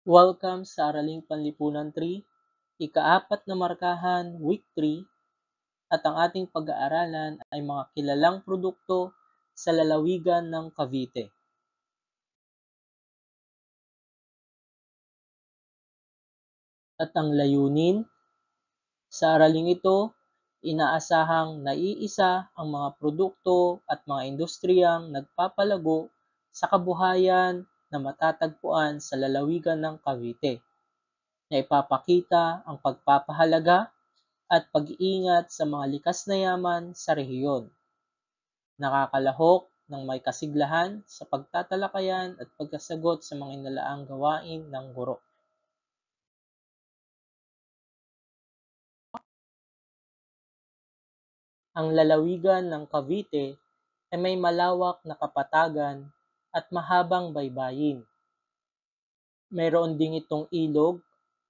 Welcome sa Araling Panlipunan 3, ika-4 na markahan, Week 3, at ang ating pag-aaralan ay mga kilalang produkto sa lalawigan ng Cavite. At ang layunin sa araling ito, inaasahang naiisa ang mga produkto at mga industriyang nagpapalago sa kabuhayan na matatagpuan sa lalawigan ng Cavite, na ipapakita ang pagpapahalaga at pag-iingat sa mga likas na yaman sa rehiyon. Nakakalahok ng may kasiglahan sa pagtatalakayan at pagkasagot sa mga inalaang gawain ng guro. Ang lalawigan ng Cavite ay may malawak na kapatagan at mahabang baybayin. Mayroon ding itong ilog,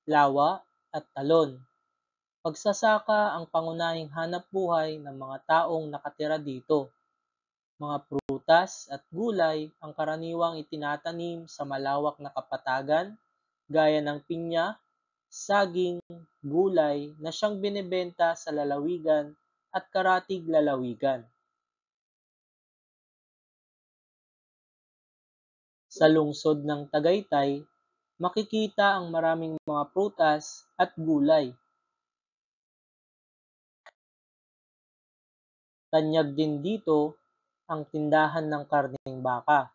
lawa at talon. Pagsasaka ang pangunahing hanapbuhay ng mga taong nakatira dito. Mga prutas at gulay ang karaniwang itinatanim sa malawak na kapatagan, gaya ng pinya, saging, gulay na siyang binebenta sa lalawigan at karatig lalawigan. Sa lungsod ng Tagaytay, makikita ang maraming mga prutas at gulay. Tanyag din dito ang tindahan ng karneng baka.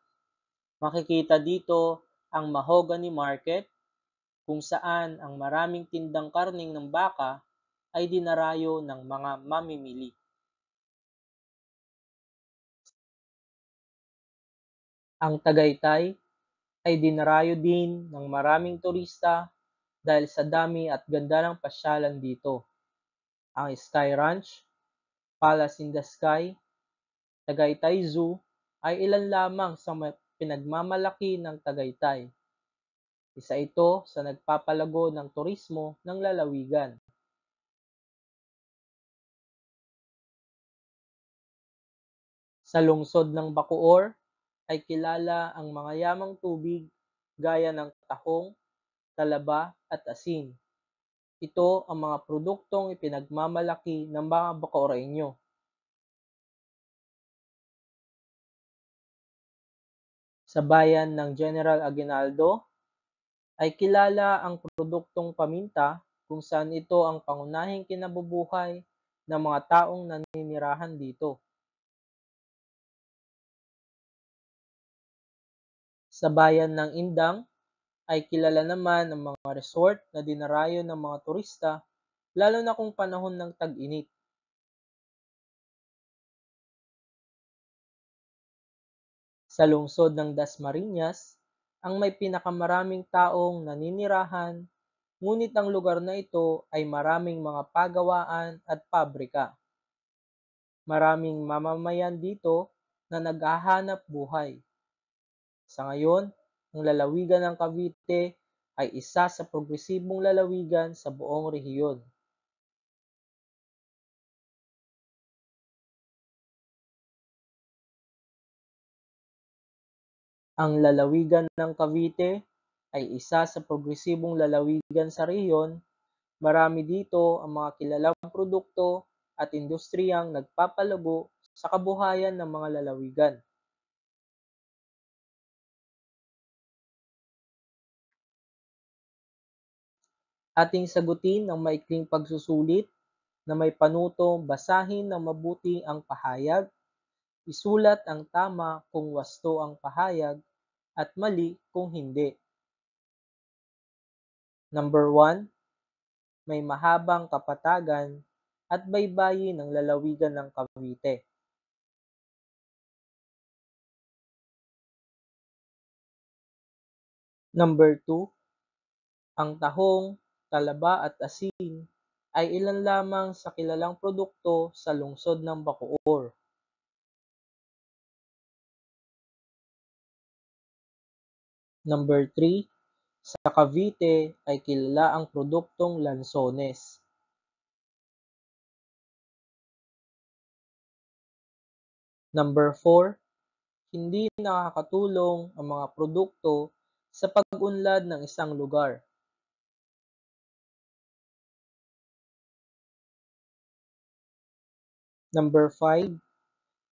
Makikita dito ang Mahogany Market, kung saan ang maraming tindang karning ng baka ay dinarayo ng mga mamimili. Ang Tagaytay ay dinarayo din ng maraming turista dahil sa dami at ganda ng pasyalan dito. Ang Sky Ranch, Palace in the Sky, Tagaytay Zoo ay ilan lamang sa pinagmamalaki ng Tagaytay. Isa ito sa nagpapalago ng turismo ng lalawigan. Sa lungsod ng Bacoor ay kilala ang mga yamang tubig gaya ng tahong, talaba at asin. Ito ang mga produktong ipinagmamalaki ng mga Bacooreno. Sa bayan ng General Aguinaldo ay kilala ang produktong paminta, kung saan ito ang pangunahing kinabubuhay ng mga taong naninirahan dito. Sa bayan ng Indang ay kilala naman ang mga resort na dinarayo ng mga turista, lalo na kung panahon ng tag-init. Sa lungsod ng Dasmariñas ang may pinakamaraming taong naninirahan, ngunit ang lugar na ito ay maraming mga pagawaan at pabrika. Maraming mamamayan dito na naghahanap buhay. Sa ngayon, ang lalawigan ng Cavite ay isa sa progresibong lalawigan sa buong rehiyon. Ang lalawigan ng Cavite ay isa sa progresibong lalawigan sa rehiyon. Marami dito ang mga kilalang produkto at industriyang nagpapalago sa kabuhayan ng mga lalawigan. Ating sagutin ang maikling pagsusulit na may panuto, basahin ng mabuti ang pahayag, isulat ang tama kung wasto ang pahayag at mali kung hindi. Number 1, may mahabang kapatagan at baybayin ng lalawigan ng Cavite. Number 2, ang tahong, talaba at asin ay ilan lamang sa kilalang produkto sa lungsod ng Bacoor. Number 3, sa Cavite ay kilala ang produktong lansones. Number 4, hindi nakakatulong ang mga produkto sa pag-unlad ng isang lugar. Number 5,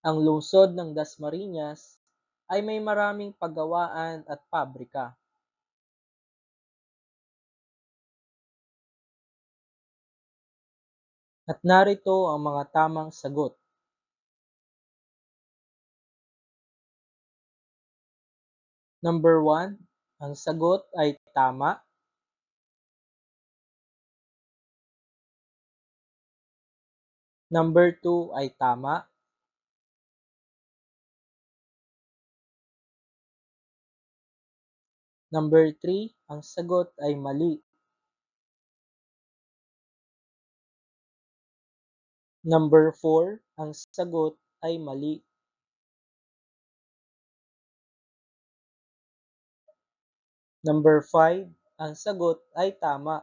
ang lungsod ng Dasmariñas ay may maraming paggawaan at pabrika. At narito ang mga tamang sagot. Number 1, ang sagot ay tama. Number 2 ay tama. Number 3, ang sagot ay mali. Number 4, ang sagot ay mali. Number 5, ang sagot ay tama.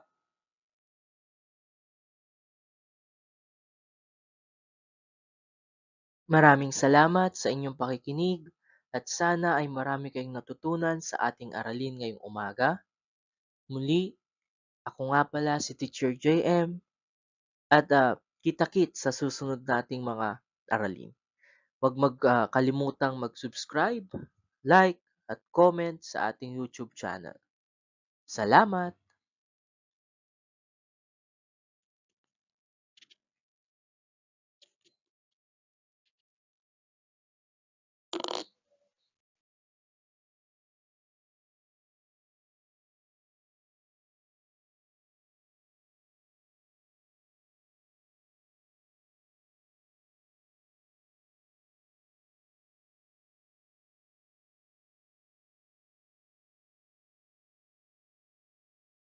Maraming salamat sa inyong pakikinig at sana ay marami kayong natutunan sa ating aralin ngayong umaga. Muli, ako nga pala si Teacher JM at kita-kit sa susunod nating mga aralin. Huwag kalimutang mag-subscribe, like, at comment sa ating YouTube channel. Salamat!